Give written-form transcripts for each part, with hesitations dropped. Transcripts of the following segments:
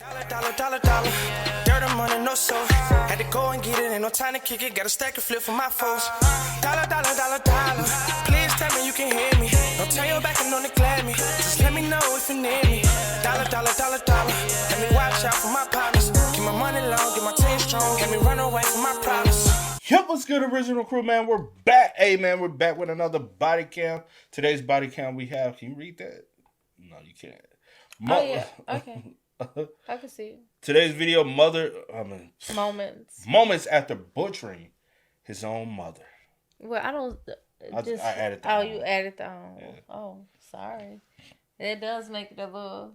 Dollar. Dirt and money, no soul. Had to go and get it, ain't no time to kick it. Got a stack and flip for my foes. Dollar. Please tell me you can hear me. Don't turn your back and don't neglect me. Just let me know if you need me. Dollar. Let me watch out for my partners. Keep my money long, get my team strong. Let me run away from my problems. Yep, what's good, original crew, man? We're back. Hey, man, we're back with another body cam. Today's body cam we have. Can you read that? No, you can't. Okay. I can see it. Today's video, moments after butchering his own mother. Well, I don't. I added that. Oh, on. you added that on. Yeah. Oh, sorry. It does make it a little.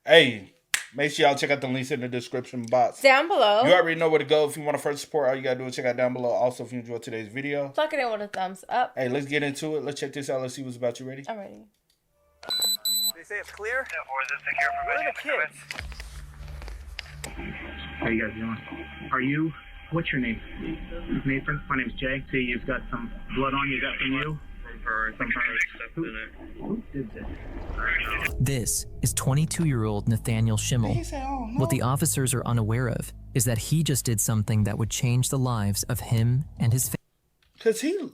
Hey, make sure y'all check out the links in the description box. Down below. You already know where to go. If you want to further support, all you gotta do is check out down below. Also, if you enjoyed today's video, plug it in with a thumbs up. Hey, let's get into it. Let's check this out. Let's see what's about. You ready? I'm ready. They say it's clear? Yeah, or is it secure for Where are the kids? How you guys doing? What's your name? Nathan. My name's Jay. See, you've got some blood on you. Is that from you? From her. From her. Who did this? This is 22-year-old Nathaniel Schimmel. What the officers are unaware of is that he just did something that would change the lives of him and his family.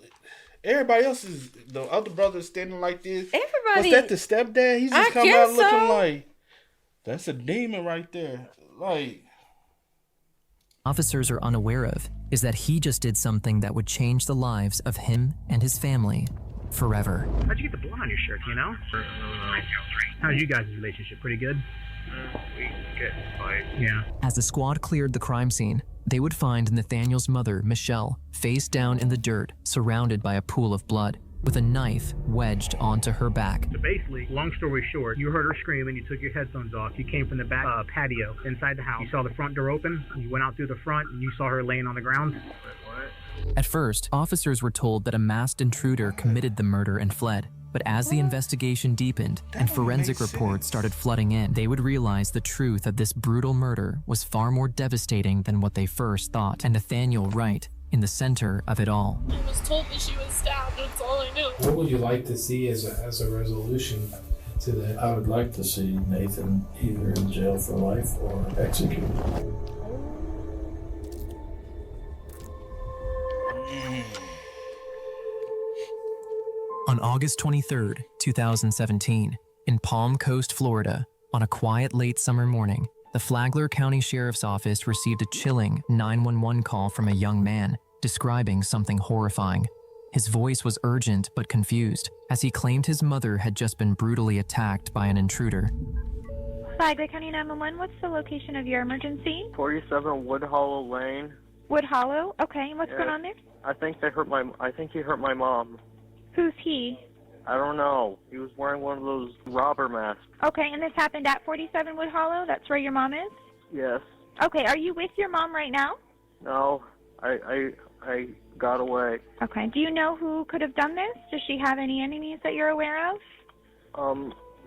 Everybody else is, the other brother's standing like this. Everybody. Was that the stepdad? He's just coming out looking so. like, that's a demon right there. Like. Officers are unaware of is that he just did something that would change the lives of him and his family forever. How'd you get the blood on your shirt, do you know? How's you guys' relationship? Pretty good? We get fight. Yeah. As the squad cleared the crime scene, they would find Nathaniel's mother, Michelle, face down in the dirt, surrounded by a pool of blood, with a knife wedged onto her back. So basically, long story short, you heard her scream and you took your headphones off. You came from the back patio inside the house. You saw the front door open. You went out through the front and you saw her laying on the ground. At first, officers were told that a masked intruder committed the murder and fled. But as the investigation deepened and forensic reports started flooding in, they would realize the truth of this brutal murder was far more devastating than what they first thought. And Nathaniel right in the center of it all. I was told that she was stabbed. That's all I knew. What would you like to see as a resolution to that? I would like to see Nathan either in jail for life or executed. On August 23rd, 2017, in Palm Coast, Florida, on a quiet late summer morning, the Flagler County Sheriff's Office received a chilling 911 call from a young man describing something horrifying. His voice was urgent but confused, as he claimed his mother had just been brutally attacked by an intruder. Flagler County 911, what's the location of your emergency? 47 Wood Hollow Lane. Wood Hollow? Okay, what's going on there? I think he hurt my mom. Who's he? I don't know. He was wearing one of those robber masks. Okay, and this happened at 47 Wood Hollow? That's where your mom is? Yes. Okay, are you with your mom right now? No, I got away. Okay, do you know who could have done this? Does she have any enemies that you're aware of?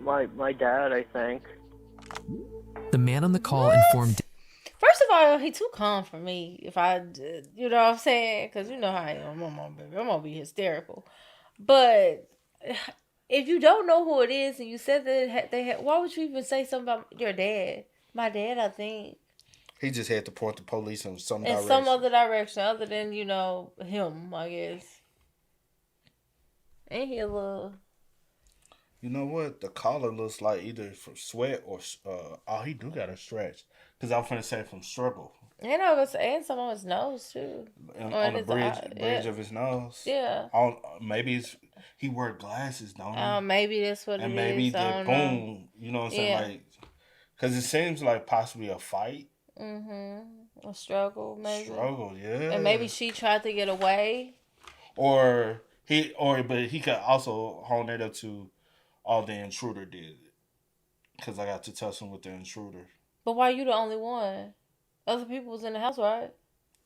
My dad, I think. The man on the call informed... First of all, he too calm for me. If I, you know what I'm saying? Because you know how I am. I'm gonna be hysterical. But if you don't know who it is and you said that they had, why would you even say something about your dad? My dad, I think. He just had to point the police in some other direction other than, you know, him, I guess. Ain't he a little... You know what? The collar looks like either from sweat or... he do got a stretch. Because I was finna say from struggle. And some on his nose, too. On the bridge of his nose. Yeah. Maybe he wear glasses, don't he? Maybe that's what it is. And maybe that boom, you know what I'm saying? Yeah. Like, because it seems like possibly a fight. Mm-hmm. A struggle, maybe. Struggle, yeah. And maybe she tried to get away. But he could also hone it up to all the intruder did. Because I got to tussle with the intruder. But why you the only one? Other people was in the house, right?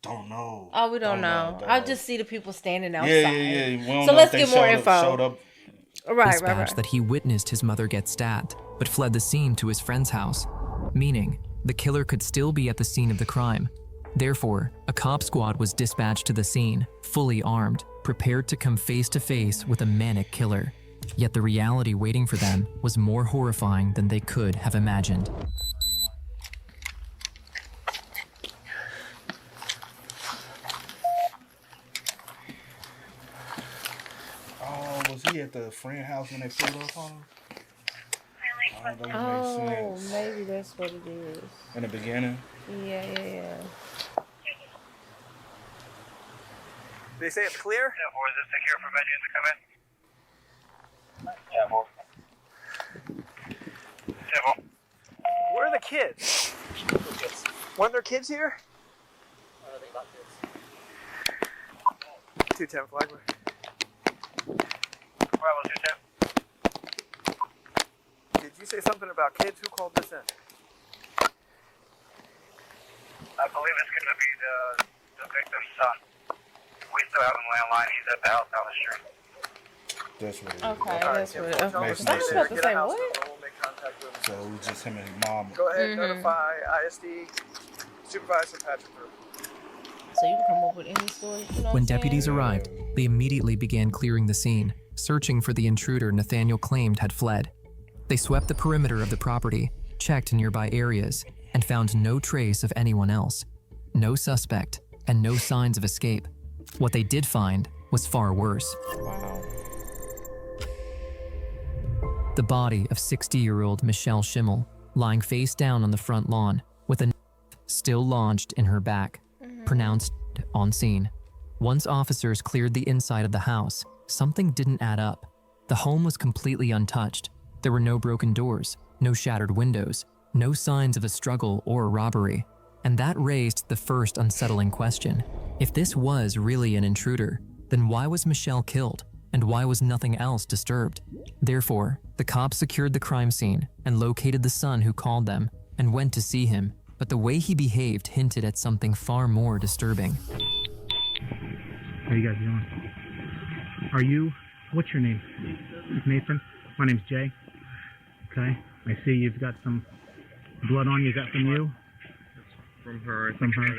Don't know. Oh, we don't know. I just see the people standing outside. Yeah. So let's get more info. Showed up. Right. That he witnessed his mother get stabbed, but fled the scene to his friend's house, meaning the killer could still be at the scene of the crime. Therefore, a cop squad was dispatched to the scene, fully armed, prepared to come face to face with a manic killer. Yet the reality waiting for them was more horrifying than they could have imagined. Oh, was he at the friend house when they pulled up on him? That would Oh, make sense. maybe that's what it is. In the beginning? Yeah. They say it's clear? Yeah, or is it secure for venues to come in? Yeah, well. Where are the kids? Weren't there kids here? 210 Flagler. Bravo 210. Did you say something about kids? Who called this in? I believe it's going to be the victim's son. We still have him landline. He's at the house down the street. That's what it is. Okay, that's what it is. Makes I no was sense. about to say, what? We'll make contact with him. So it was just him and his mom. Go ahead, notify ISD, Supervisor Patrick. So you can come up with any story. You know When what I'm deputies saying? arrived, they immediately began clearing the scene, searching for the intruder Nathaniel claimed had fled. They swept the perimeter of the property, checked nearby areas, and found no trace of anyone else. No suspect, and no signs of escape. What they did find was far worse. Wow. The body of 60-year-old Michelle Schimmel lying face down on the front lawn with a knife still lodged in her back, pronounced on scene. Once officers cleared the inside of the house, something didn't add up. The home was completely untouched. There were no broken doors, no shattered windows, no signs of a struggle or a robbery. And that raised the first unsettling question. If this was really an intruder, then why was Michelle killed? And why was nothing else disturbed? Therefore, the cops secured the crime scene and located the son who called them and went to see him, but the way he behaved hinted at something far more disturbing. How you guys doing? What's your name? Nathan? My name's Jay. Okay. I see you've got some blood on you. Is that from you? From her. From her.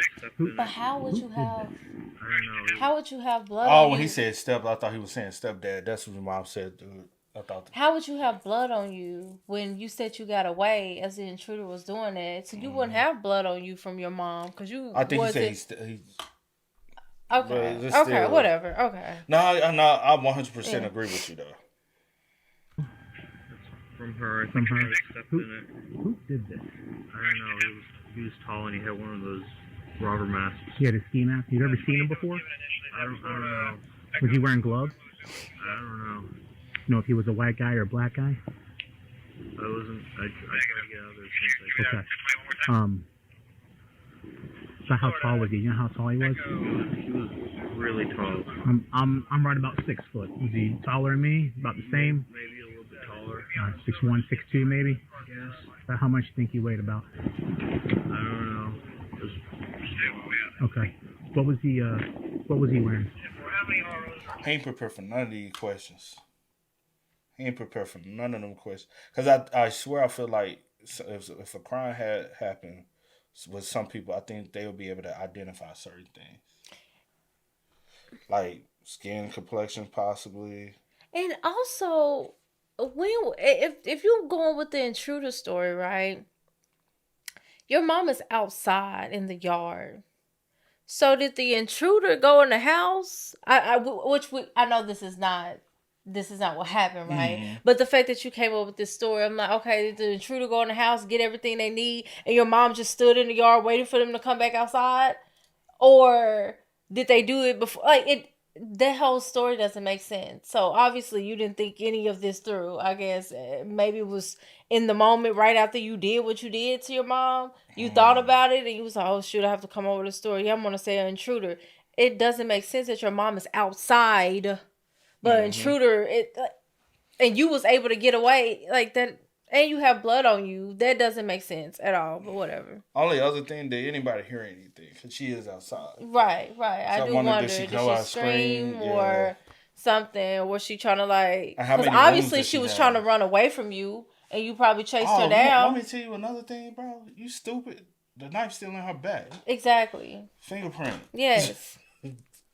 But how would you have? I don't know. How would you have blood? Oh, on when you? he said step, I thought he was saying stepdad. That's what mom said, dude. I thought. How would you have blood on you when you said you got away as the intruder was doing that? So you wouldn't have blood on you from your mom because you. I think wasn't... he said he. Okay. But it's Okay. still- Whatever. Okay. No, I 100% agree with you though. From her. From her. Who Who did this? I don't know. He was tall and he had one of those robber masks. He had a ski mask. You've ever seen him before? I don't know. Was he wearing gloves? I don't know. You know if he was a white guy or a black guy? I wasn't. I tried to get out of there since I. Okay. So how tall was he? You know how tall he was? He was really tall. I'm right about 6 foot. Was he taller than me? About the same? Maybe a little bit taller. 6'1", 6'2", maybe. Yes. About how much do you think he weighed about? I don't know. Just Okay. What was he wearing? He ain't prepared for none of these questions. He ain't prepared for none of them questions. Because I swear I feel like if a crime had happened with some people, I think they would be able to identify certain things. Like skin complexion possibly. And also, if you're going with the intruder story, right? Your mom is outside in the yard. So did the intruder go in the house? I know this is not what happened, right? Mm-hmm. But the fact that you came up with this story, I'm like, okay, did the intruder go in the house, get everything they need, and your mom just stood in the yard waiting for them to come back outside? Or did they do it before? That whole story doesn't make sense. So obviously you didn't think any of this through. I guess maybe it was in the moment right after you did what you did to your mom. You thought about it and you was like, oh shoot, I have to come over with a story. Yeah, I'm going to say an intruder. It doesn't make sense that your mom is outside, but intruder, and you was able to get away like that. And you have blood on you. That doesn't make sense at all, but whatever. Only other thing, did anybody hear anything? Because she is outside. Right. I do wonder, did she scream or something? Or was she trying to because obviously she was trying to run away from you and you probably chased her down. Let me tell you another thing, bro. You stupid. The knife's still in her back. Exactly. Fingerprint. Yes.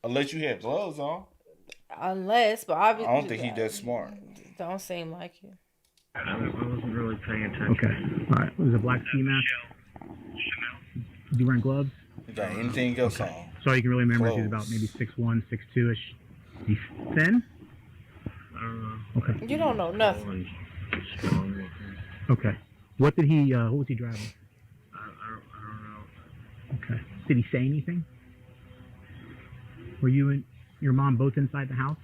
Unless you had gloves on. Unless, but obviously. I don't think he's that smart. Don't seem like it. I wasn't really paying attention. Okay. All right. Was it a black ski mask? Did you wear gloves? You got anything else on? So you can really remember if he's Clothes. about maybe 6'1", 6'2"-ish. He's thin? I don't know. Okay. You don't know nothing. Always strong looking. Okay. What was he driving? I don't know. Okay. Did he say anything? Were you and your mom both inside the house?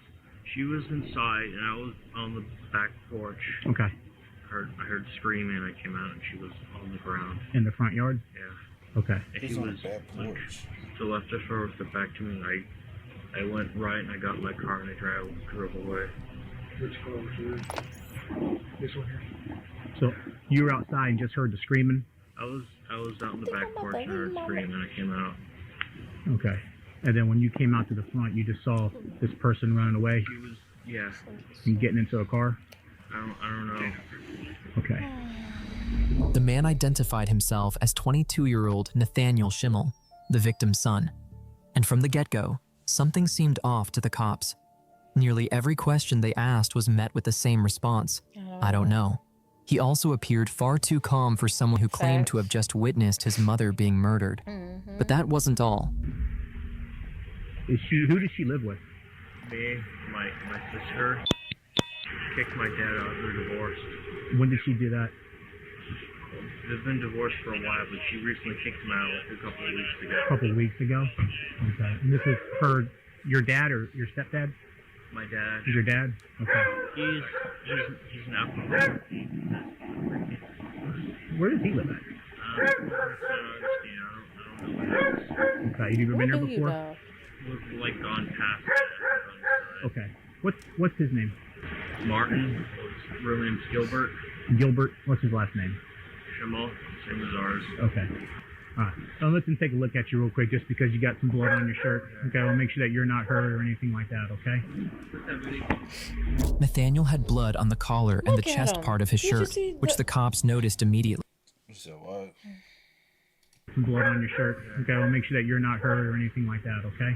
She was inside, and I was on the back porch. Okay. I heard screaming. I came out, and she was on the ground. In the front yard? Yeah. Okay. And He's he on was the back like, porch. to the left of her with the back to me. I went right, and I got in my car, and I drove away. Which car was yours? This one here. So you were outside and just heard the screaming? I was out in the back porch, and I heard screaming, and I came out. Okay. And then when you came out to the front, you just saw this person running away She was, yeah. and getting into a car? I don't know. Okay. The man identified himself as 22-year-old Nathaniel Schimmel, the victim's son. And from the get-go, something seemed off to the cops. Nearly every question they asked was met with the same response: I don't know. He also appeared far too calm for someone who claimed to have just witnessed his mother being murdered. But that wasn't all. Who does she live with? Me, my sister, kicked my dad out. They're divorced. When did she do that? They've been divorced for a while, but she recently kicked him out like a couple of weeks ago. A couple of weeks ago? Okay. And this is your dad or your stepdad? My dad. Is your dad? Okay. He's an alcoholic. Where does he live at? I don't know. Okay. You ever been there before? We've like gone past that. Okay. What's his name? Martin. His real name's Gilbert. Gilbert. What's his last name? Schimmel. Same as ours. Okay. All right. So let's take a look at you real quick, just because you got some blood on your shirt. Okay. We'll make sure that you're not hurt or anything like that. Okay. Nathaniel had blood on the collar and the Look at chest him. part of his Did you shirt, see which the cops noticed immediately. So what? Some blood on your shirt. Okay. We'll make sure that you're not hurt or anything like that. Okay.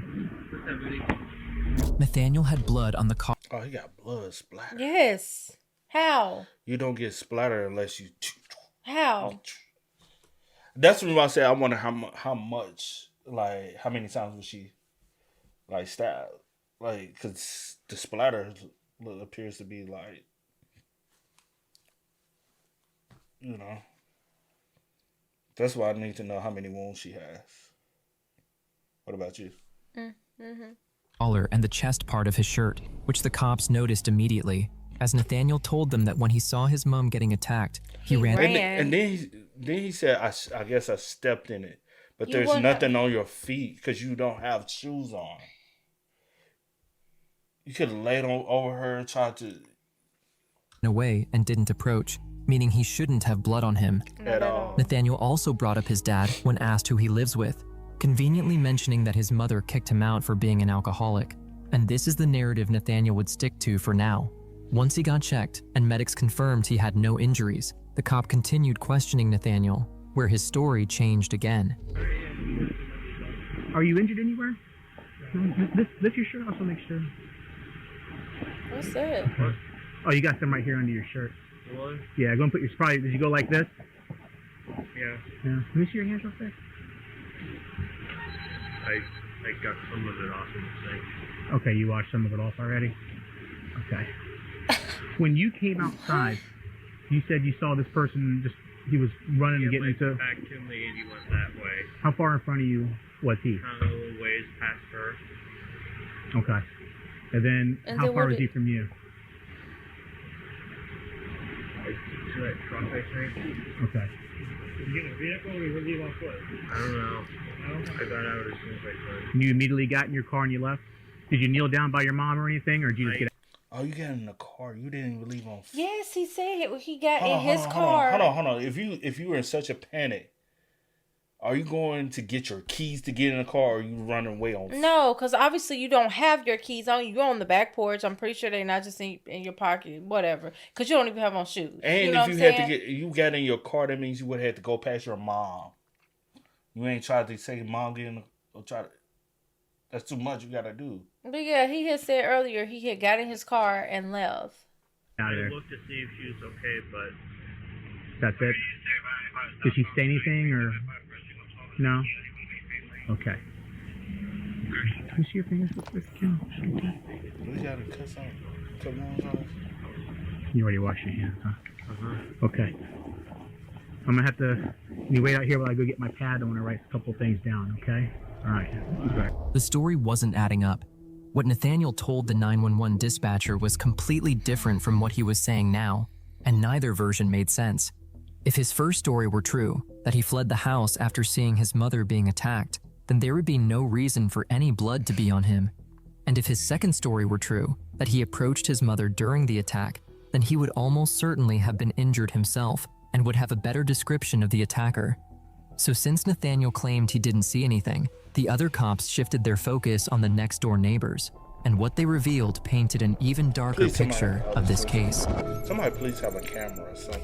Nathaniel had blood on the collar. Oh, he got blood splatter. Yes. How? You don't get splattered unless you. How? That's when I say I wonder how much, like, how many times was she, like, stabbed? Like, because the splatter appears to be, like, you know. That's why I need to know how many wounds she has. What about you? Collar and the chest part of his shirt, which the cops noticed immediately, as Nathaniel told them that when he saw his mom getting attacked, he ran. And then he said, I guess I stepped in it. But there's nothing on your feet because you don't have shoes on. You could have laid over her and tried to. Away and didn't approach, meaning he shouldn't have blood on him. At all. Nathaniel also brought up his dad when asked who he lives with, conveniently mentioning that his mother kicked him out for being an alcoholic. And this is the narrative Nathaniel would stick to for now. Once he got checked and medics confirmed he had no injuries, the cop continued questioning Nathaniel, where his story changed again. Are you injured anywhere? Lift your shirt off to make sure. What's that? Oh, you got some right here under your shirt. What? Yeah, go and put your probably. Did you go like this? Yeah. Let me see your hands real quick. I got some of it off in the sink. Okay, you washed some of it off already? Okay. When you came outside, you said you saw this person he was running and getting into. Back to me and he went that way. How far in front of you was he? Kind of a little ways past her. Okay. And then how far was he from you? To that truck, I think. Okay. Did you get in a vehicle or did you leave on foot? I don't know. I got out as soon as I could. And you immediately got in your car and you left? Did you kneel down by your mom or anything, or did you just get out? Oh, you got in the car. You didn't even leave on. Yes, he said he got in his car. Hold on. If you were in such a panic, are you going to get your keys to get in the car, or are you running away on? No, because obviously you don't have your keys on you. You're on the back porch. I'm pretty sure they're not just in your pocket, whatever. Because you don't even have on shoes. And you know if you got in your car, that means you would have had to go past your mom. You ain't tried to say mom get in or try to. That's too much. You got to do. But yeah, he had said earlier he had got in his car and left. out of I there. looked to see if she was okay, but That's it? Did she say anything or no? Okay. Can you see your fingers real quick again? We got to cut wounds on us. You already washed your hands, huh? Okay. I'm gonna have to. You wait out here while I go get my pad. I want to write a couple things down. Okay. All right. The story wasn't adding up. What Nathaniel told the 911 dispatcher was completely different from what he was saying now, and neither version made sense. If his first story were true, that he fled the house after seeing his mother being attacked, then there would be no reason for any blood to be on him. And if his second story were true, that he approached his mother during the attack, then he would almost certainly have been injured himself and would have a better description of the attacker. So since Nathaniel claimed he didn't see anything, the other cops shifted their focus on the next door neighbors, and what they revealed painted an even darker picture of this case. Somebody please have a camera or something.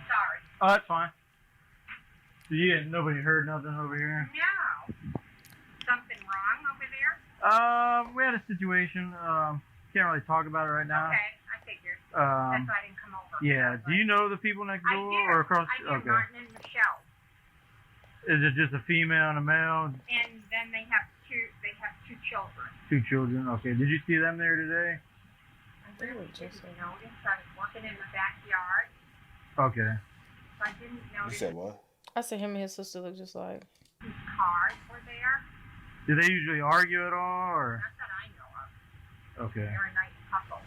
Sorry. Oh, that's fine. Nobody heard nothing over here? No. Something wrong over there? We had a situation. Can't really talk about it right now. Okay, I figured. That's why I didn't come over. Yeah. Do you know the people next door I do. or across? I do. Okay. Martin and Michelle. Is it just a female and a male? And then they have two children. Two children. Okay. Did you see them there today? I really didn't notice. I was working in the backyard. Okay. So I didn't notice. You said what? I said him and his sister look just like. Whose cars were there. Do they usually argue at all, or? Not that I know of. Okay. They're a nice couple.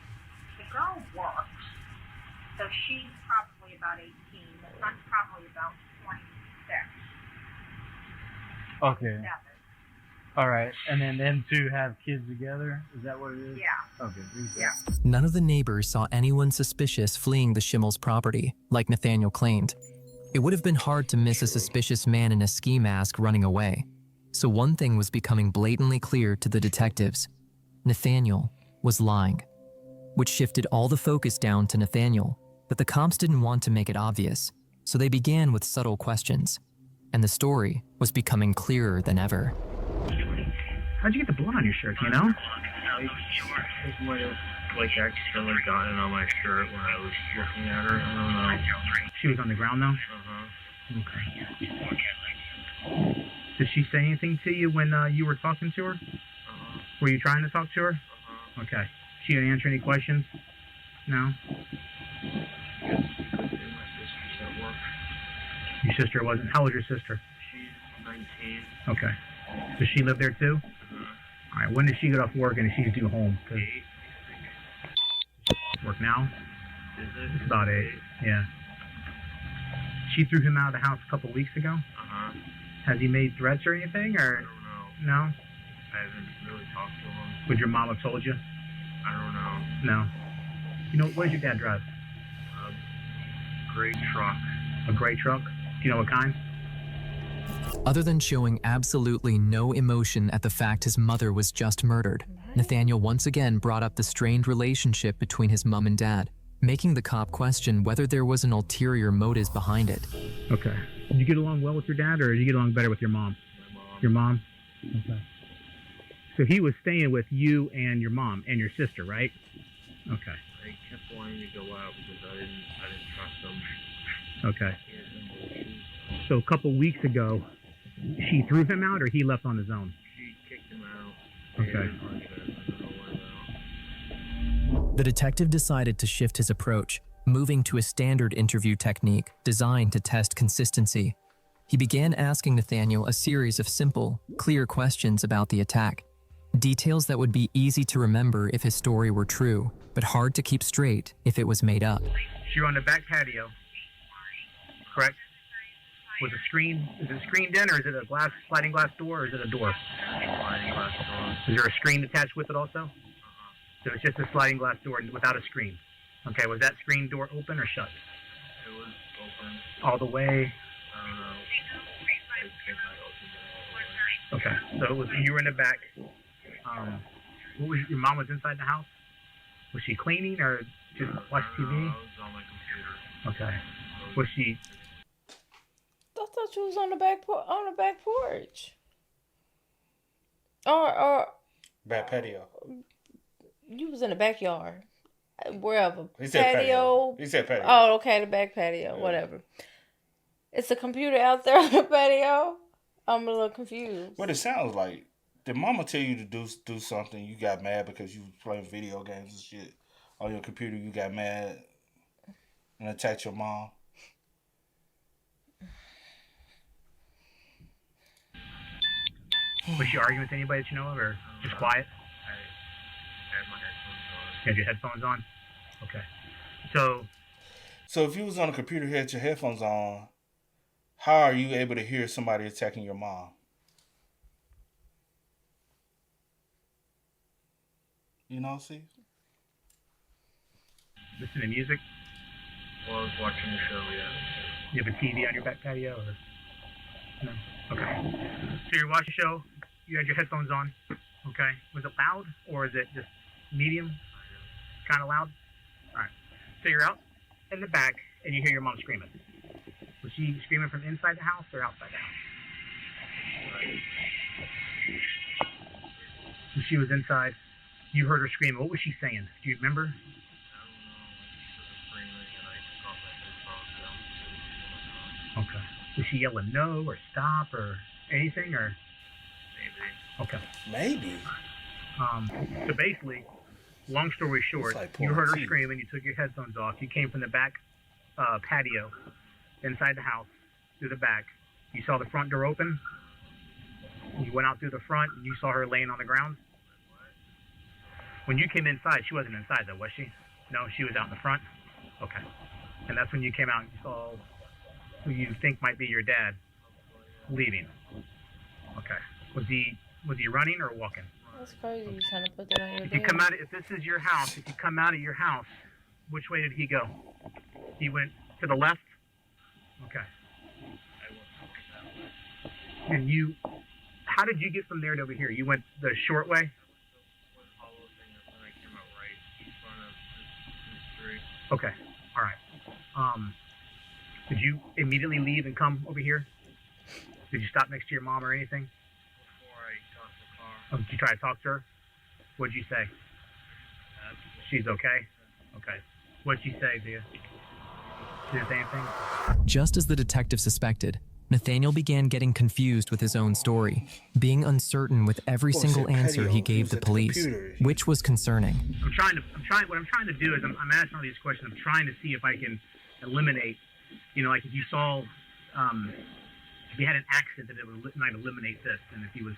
The girl works, so she's probably about 18. The son's probably about 26. Okay. 7. All right. And then them two have kids together? Is that what it is? Yeah. Okay. Yeah. None of the neighbors saw anyone suspicious fleeing the Schimmel's property, like Nathaniel claimed. It would have been hard to miss a suspicious man in a ski mask running away. So one thing was becoming blatantly clear to the detectives. Nathaniel was lying, which shifted all the focus down to Nathaniel. But the cops didn't want to make it obvious, so they began with subtle questions. And the story was becoming clearer than ever. How'd you get the blood on your shirt, you know? I might have accidentally gotten on my shirt when I was looking at her. I don't know. She was on the ground, though? Okay. Did she say anything to you when you were talking to her? Were you trying to talk to her? Okay. She didn't answer any questions? No? Your sister wasn't. How old is your sister? She's 19. Okay. Does she live there too? All right. When does she get off work and she's due home? 'Cause work now? Is it? It's about 8. Yeah. She threw him out of the house a couple weeks ago? Has he made threats or anything? Or? I don't know. No? I haven't really talked to him. Would your mom have told you? I don't know. No. You know, what does your dad drive? A gray truck. A gray truck? Do you know what kind? Other than showing absolutely no emotion at the fact his mother was just murdered, Nathaniel once again brought up the strained relationship between his mom and dad, making the cop question whether there was an ulterior motive behind it. Okay. Did you get along well with your dad, or did you get along better with your mom? My mom. Your mom? Okay. So he was staying with you and your mom and your sister, right? Okay. I kept wanting to go out because I didn't trust him. Okay. He had emotions. So a couple weeks ago, she threw him out, or he left on his own? She kicked him out. Okay. The detective decided to shift his approach, moving to a standard interview technique designed to test consistency. He began asking Nathaniel a series of simple, clear questions about the attack. Details that would be easy to remember if his story were true, but hard to keep straight if it was made up. You're on the back patio, correct? With a screen, is it screened in, or is it a sliding glass door, or is it a door? Sliding glass door. Is there a screen attached with it also? So it's just a sliding glass door without a screen. Okay, was that screen door open or shut? It was open. All the way? I don't know. I think I opened it all the way. Okay, so it was, you were in the back. What was your mom was inside the house? Was she cleaning or just watch TV? I was on my computer. Okay. Was she? I thought you was on the back porch. Or back patio. You was in the backyard. Wherever. He said patio. He said patio. Oh, okay, the back patio. Yeah. Whatever. It's a computer out there on the patio. I'm a little confused. What it sounds like. Did mama tell you to do something? You got mad because you was playing video games and shit on your computer. You got mad and attacked your mom. Was she arguing with anybody that you know of, or just quiet? I had my headphones on. You had your headphones on? Okay. So if you was on a computer, you had your headphones on, how are you able to hear somebody attacking your mom? You know, see? Listen to music? Well, I was watching the show, yeah. You have a TV on your back patio, or? No? Okay. So you're watching the show, you had your headphones on, okay. Was it loud, or is it just medium? Kind of loud? Alright. So you're out in the back, and you hear your mom screaming. Was she screaming from inside the house, or outside the house? When she was inside, you heard her screaming. What was she saying? Do you remember? I don't know. She was screaming, and I took off my headphones down. Okay. Was she yelling no, or stop, or anything, or? Maybe. Okay. Maybe. So basically, long story short, like you heard her screaming, you took your headphones off, you came from the back patio, inside the house, through the back. You saw the front door open. You went out through the front, and you saw her laying on the ground. When you came inside, she wasn't inside though, was she? No, she was out in the front? Okay. And that's when you came out and you saw who you think might be your dad leaving. Okay. Was he running or walking? That's crazy. You're trying to put that on your If you come out, if this is your house, if you come out of your house, which way did he go? He went to the left? Okay. And you, how did you get from there to over here? You went the short way? Okay. All right. Did you immediately leave and come over here? Did you stop next to your mom or anything? Before I got to the car. Oh, did you try to talk to her? What did you say? She's okay? Okay. What did she say to you? She didn't say anything? Just as the detective suspected, Nathaniel began getting confused with his own story, being uncertain with every single answer he gave the police, which was concerning. What I'm trying to do is I'm asking all these questions. I'm trying to see if I can eliminate, like if you saw, if you had an accident that it might eliminate this, and if he was,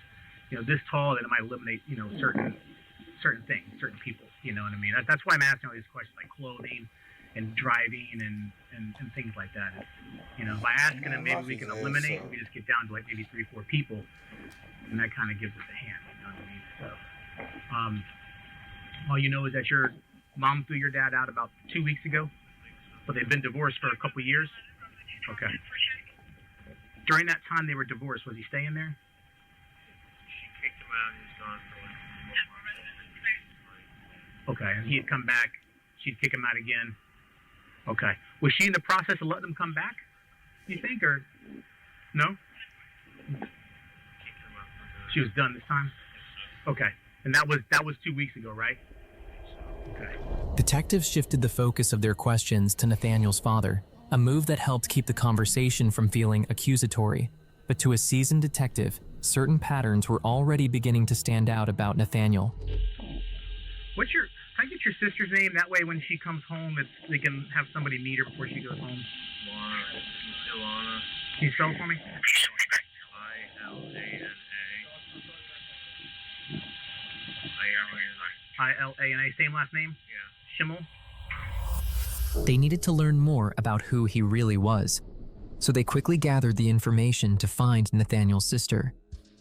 this tall, then it might eliminate, certain things, certain people. You know what I mean? That's why I'm asking all these questions, like clothing and driving and things like that. By asking them, maybe we can eliminate, and we just get down to like maybe 3 or 4 people, and that kind of gives us a hand. You know what I mean? So, all you know is that your mom threw your dad out about 2 weeks ago, but they've been divorced for a couple years. Okay. During that time they were divorced, was he staying there? She kicked him out and he was gone for like 4 months. Okay, and he had come back. She'd kick him out again. Okay. Was she in the process of letting him come back, you think, or no? She was done this time? Okay. And that was 2 weeks ago, right? Okay. Detectives shifted the focus of their questions to Nathaniel's father, a move that helped keep the conversation from feeling accusatory. But to a seasoned detective, certain patterns were already beginning to stand out about Nathaniel. Can I get your sister's name? That way when she comes home, they can have somebody meet her before she goes home. Ilana. Can you spell it for me? I-L-A-N-A. Same last name? Yeah. Schimmel? They needed to learn more about who he really was, so they quickly gathered the information to find Nathaniel's sister.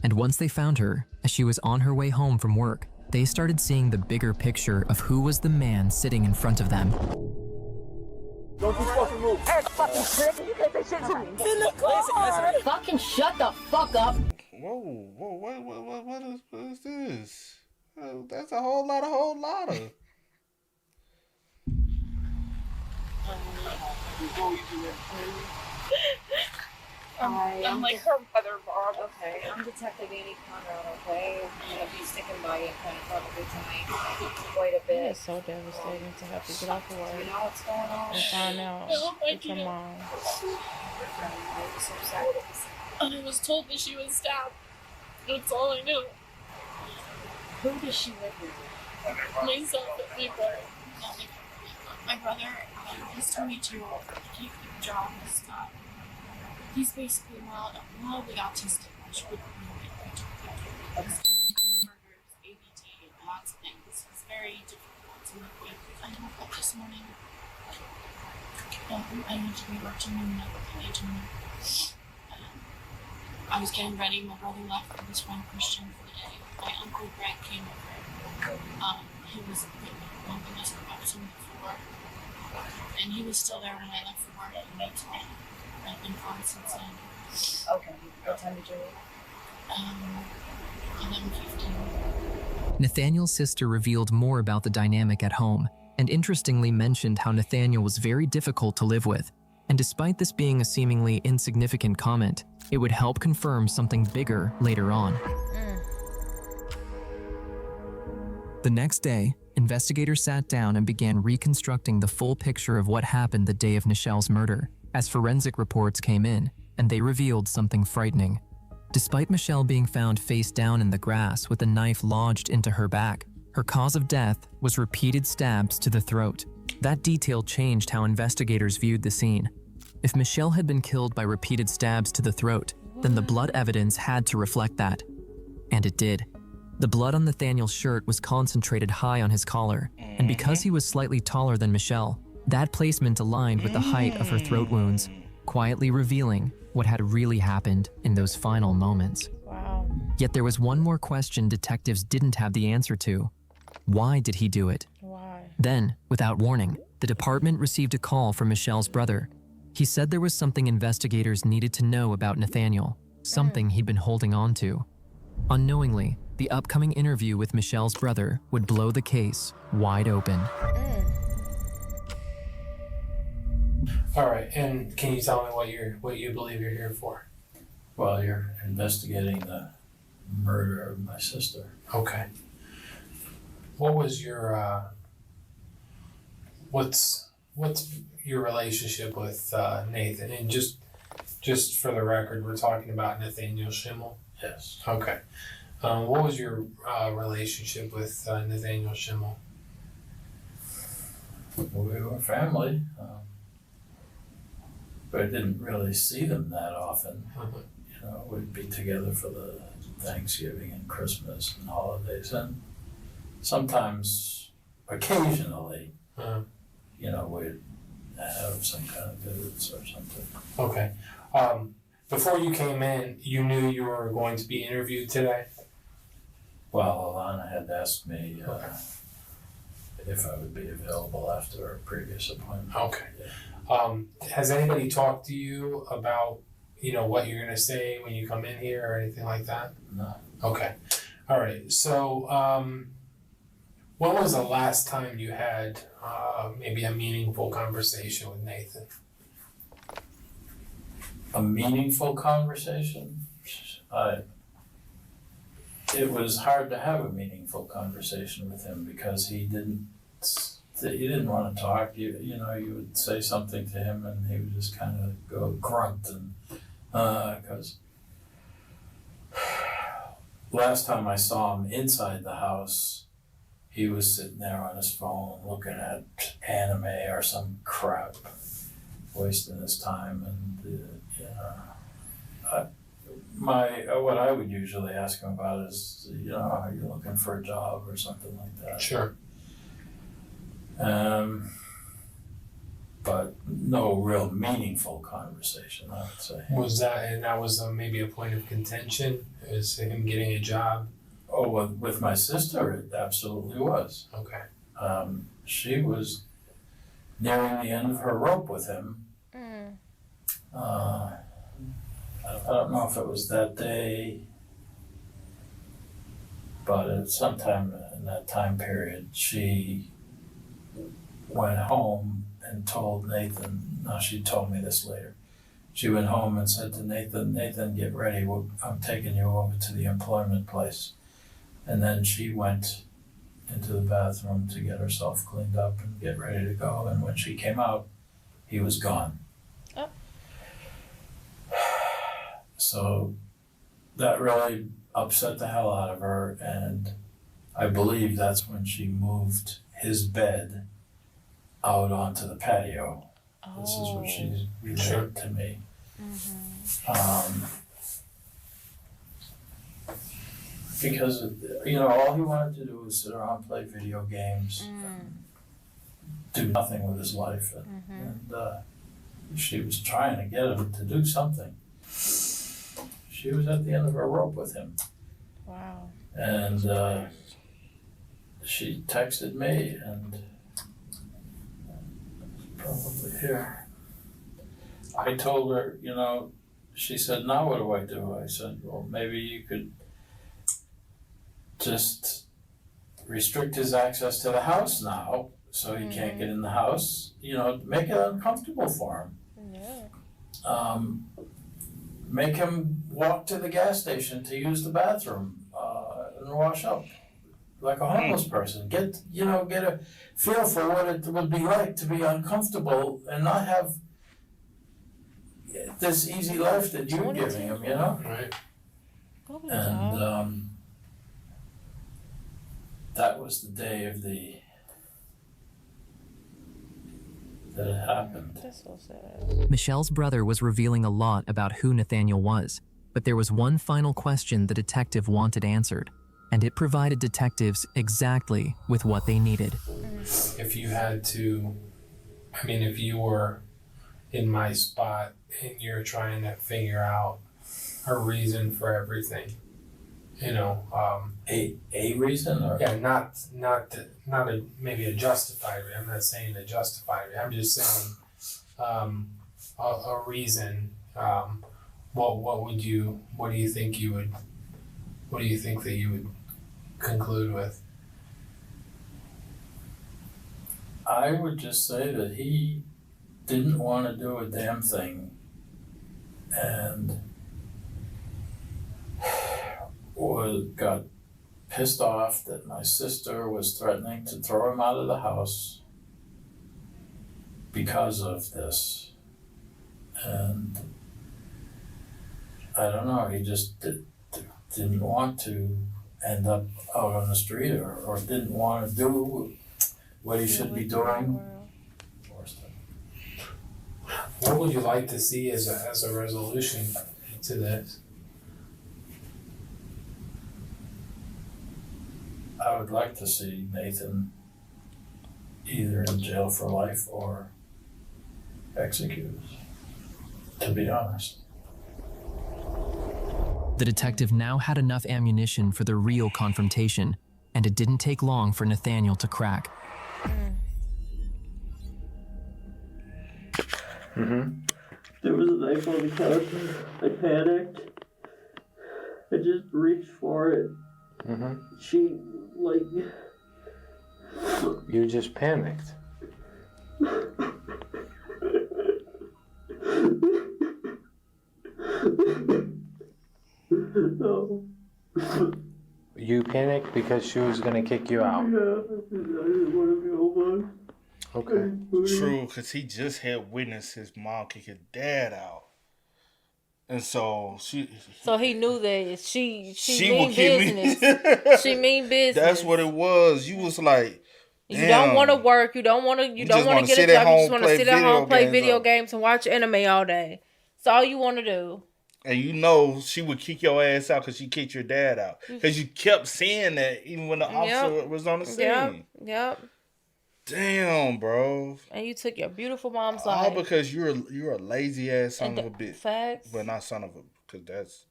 And once they found her, as she was on her way home from work, they started seeing the bigger picture of who was the man sitting in front of them. Don't you fucking move. Hey, fucking prick, you can't say shit to me. In the car. Fucking shut the fuck up. Whoa, what is this? That's a whole lot of. I'm like her mother, Bob. Okay, I'm Detective Annie Conrad, okay? I'm gonna be sticking by you kind of probably tonight. Quite a bit. It's so devastating to have to get off of work. You know what's going on? And find out with your mom. I'm so sad. And I was told that she was stabbed. That's all I knew. Who does she live with? Myself and my brother. My brother, he's 22, he keep a job, he's basically mildly autistic, which would be Asperger's, ADD, lots of things. It's very difficult to live with. I woke up this morning, I usually work to noon at the age of noon. I was getting ready, my brother left with his friend Christian for the day. My uncle Greg came over. He was helping us up some of the floor. And he was still there when I left for work at 8 today. I've been gone since then. Okay, what time did you leave? 11:15. Nathaniel's sister revealed more about the dynamic at home, and interestingly mentioned how Nathaniel was very difficult to live with. And despite this being a seemingly insignificant comment, it would help confirm something bigger later on. The next day, investigators sat down and began reconstructing the full picture of what happened the day of Nichelle's murder, as forensic reports came in, and they revealed something frightening. Despite Michelle being found face down in the grass with a knife lodged into her back, her cause of death was repeated stabs to the throat. That detail changed how investigators viewed the scene. If Michelle had been killed by repeated stabs to the throat, then the blood evidence had to reflect that. And it did. The blood on Nathaniel's shirt was concentrated high on his collar, and because he was slightly taller than Michelle, that placement aligned with the height of her throat wounds, quietly revealing what had really happened in those final moments. Wow. Yet there was one more question detectives didn't have the answer to. Why did he do it? Why? Then, without warning, the department received a call from Michelle's brother. He said there was something investigators needed to know about Nathaniel, something he'd been holding on to. Unknowingly, the upcoming interview with Michelle's brother would blow the case wide open. All right, and can you tell me what you believe you're here for? Well, you're investigating the murder of my sister. Okay. What was your what's your relationship with Nathan? And just for the record, we're talking about Nathaniel Schimmel. Yes. Okay. What was your relationship with Nathaniel Schimmel? We were family, but I didn't really see them that often. You know, we'd be together for the Thanksgiving and Christmas and holidays, and sometimes, occasionally, you know, we'd have some kind of visits or something. Okay. Before you came in, you knew you were going to be interviewed today? Well, Alana had asked me if I would be available after our previous appointment. Okay. Has anybody talked to you about, you know, what you're going to say when you come in here or anything like that? No. Okay. All right. So, when was the last time you had maybe a meaningful conversation with Nathan? A meaningful conversation? It was hard to have a meaningful conversation with him because he didn't want to talk. You know, you would say something to him and he would just kind of go grunt, and because last time I saw him inside the house, he was sitting there on his phone looking at anime or some crap, wasting his time. And what I would usually ask him about is, you know, are you looking for a job or something like that? Sure. But no real meaningful conversation, I would say. Was that maybe a point of contention? Is him getting a job? Oh, with my sister, it absolutely was. Okay. She was nearing the end of her rope with him. I don't know if it was that day, but at sometime in that time period, she went home and told Nathan, now she told me this later, she went home and said to Nathan, get ready, I'm taking you over to the employment place. And then she went into the bathroom to get herself cleaned up and get ready to go. And when she came out, he was gone. Oh. So that really upset the hell out of her, and I believe that's when she moved his bed out onto the patio. Oh. This is what she relayed to me. Because, all he wanted to do was sit around, play video games, do nothing with his life. And she was trying to get him to do something. She was at the end of her rope with him. Wow. And she texted me, and probably here. I told her, she said, now what do I do? I said, well, maybe you could just restrict his access to the house now, so he can't get in the house. Make it uncomfortable for him. Yeah. Make him walk to the gas station to use the bathroom and wash up like a homeless person. Get a feel for what it would be like to be uncomfortable and not have this easy life that you're giving him, Right. And that was the day that it happened. That's so sad. Michelle's brother was revealing a lot about who Nathaniel was, but there was one final question the detective wanted answered, and it provided detectives exactly with what they needed. If you had to, if you were in my spot and you're trying to figure out a reason for everything, a reason, or not maybe a justified reason. I'm not saying a justified reason. I'm just saying a reason. What do you think that you would conclude with? I would just say that he didn't want to do a damn thing, and got pissed off that my sister was threatening to throw him out of the house because of this. And I don't know, he just didn't want to end up out on the street or didn't want to do what he should be doing. What would you like to see as a resolution to this? I would like to see Nathan either in jail for life or executed, to be honest. The detective now had enough ammunition for the real confrontation, and it didn't take long for Nathaniel to crack. There was a knife on the couch. I panicked. I just reached for it. She, You just panicked. No. You panicked because she was going to kick you out. Yeah, I didn't want to be alone. Okay. True, because he just had witnessed his mom kick his dad out. And so So he knew that she will mean kill business. me. She mean business. That's what it was. You was like, damn. You don't want to work. You don't want to get a job. You just want to sit at home, play video games, and watch anime all day. That's all you want to do. And she would kick your ass out because she kicked your dad out. Because you kept saying that even when the officer was on the scene. Yep. Damn, bro. And you took your beautiful mom's All life. because you're a lazy ass son of a bitch. Facts. But not son of a, because that's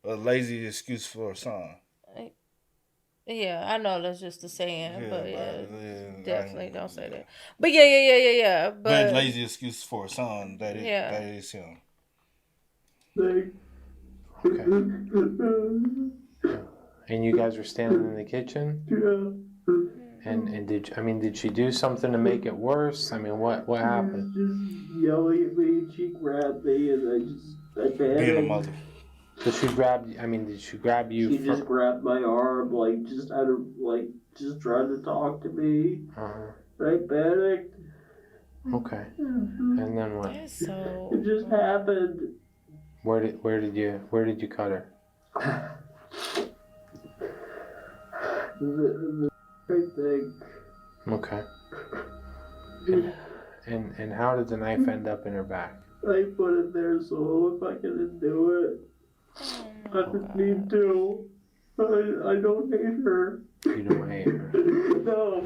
a lazy excuse for a son. Yeah, I know that's just a saying, Yeah, but yeah, definitely don't say that. But yeah. But lazy excuse for a son, that is him. Okay. And you guys were standing in the kitchen? Yeah. And did she do something to make it worse? I mean, what happened? Just yelling at me. She grabbed me, and I panicked. Being a mother. Did she grab you? She just grabbed my arm, like just out of just trying to talk to me. I panicked. Okay. And then what? It just happened. Where did you cut her? The right thing. Okay. And how did the knife end up in her back? I put it there so if I couldn't do it, I didn't need to. I don't hate her. You don't hate her? No.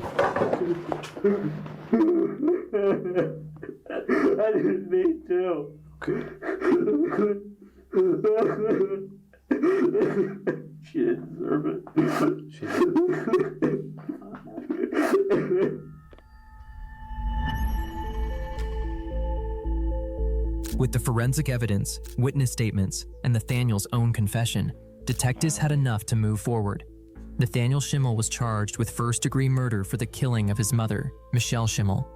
I didn't mean to. She didn't deserve it. She did. With the forensic evidence, witness statements, and Nathaniel's own confession, detectives had enough to move forward. Nathaniel Schimmel was charged with first-degree murder for the killing of his mother, Michelle Schimmel.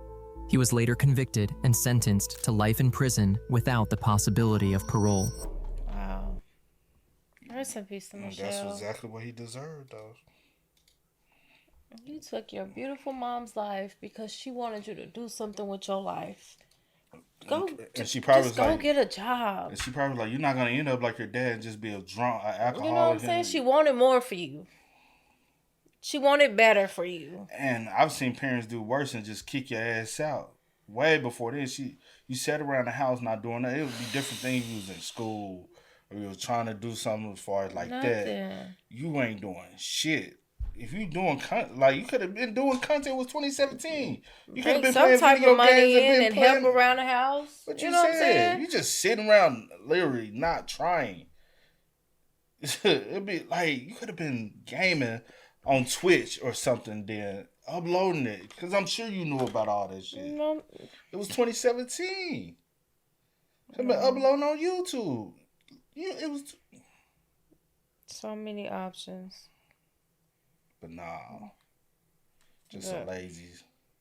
He was later convicted and sentenced to life in prison without the possibility of parole. Wow. Rest in peace to Michelle. That's exactly what he deserved, though. You took your beautiful mom's life because she wanted you to do something with your life. And she probably just was go like, get a job. And she probably was like, you're not gonna end up like your dad and just be a drunk, an alcoholic. You know what I'm saying? She wanted more for you. She wanted better for you. And I've seen parents do worse and just kick your ass out. Way before this, you sat around the house not doing that. It would be different things. You was in school or you was trying to do something as far as like that. You ain't doing shit. If you doing you could have been doing content. It was 2017. You could have been playing video games and help around the house. What you know what I'm saying? You just sitting around literally not trying. It'd be like you could have been gaming on Twitch or something, then uploading it because I'm sure you knew about all this shit. It was 2017. Could have been uploading on YouTube. It was so many options. But nah, just so lazy.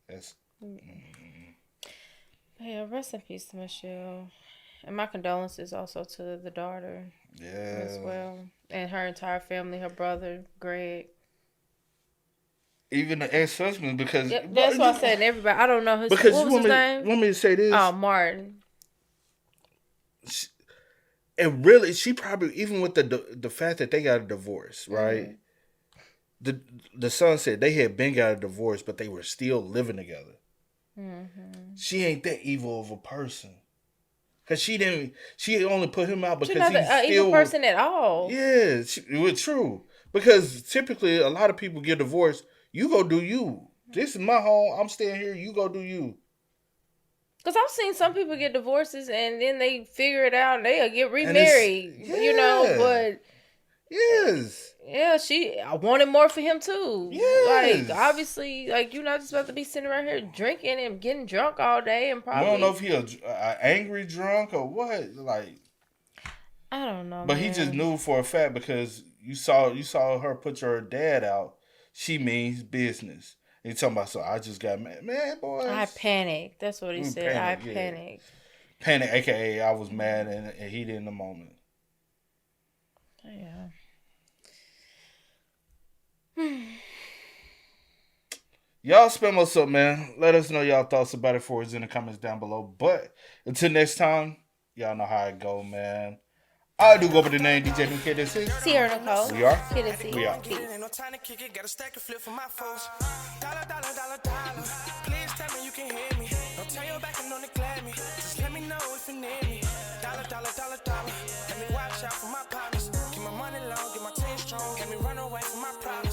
That's. Yeah, rest in peace to Michelle, and my condolences also to the daughter. As well, and her entire family, her brother Greg, even the ex-husband. Because that's what I said. And everybody, I don't know his. What was his name? Want me to say this? Oh, Martin. And really, she probably even with the fact that they got a divorce, right? Mm-hmm. The son said they had been got a divorce, but they were still living together. Mm-hmm. She ain't that evil of a person. Cause she only put him out because she's not an evil person at all. Yeah, it was true. Because typically a lot of people get divorced. You go do you. This is my home. I'm staying here. You go do you. Because I've seen some people get divorces and then they figure it out and they'll get remarried. You know, but. Yes. Yeah, I wanted more for him too. Yes. Like, obviously, like, you're not just about to be sitting around here drinking and getting drunk all day and probably. I don't know if he an angry drunk or what. Like, I don't know. But he just knew for a fact because you saw her put your dad out. She means business. And he's talking about, so I just got mad. Man, boys. I panicked. That's what he said. I panicked. Panic, aka I was mad and he did in the moment. Yeah. Y'all spam us up, man. Let us know y'all thoughts about it for us in the comments down below. But until next time, y'all know how it go, man. I do go by the name DJ KDC. Sierra Nicole. We are. KDC. We are. Ain't no time to kick it. Got a stack of flip for my foes. Dollar. Please tell me you can hear me. Don't turn your back and don't neglect me. Just let me know if you need me. Dollar. Let me watch out for my partners. Keep my money low, get my team strong. Let me run away from my problems.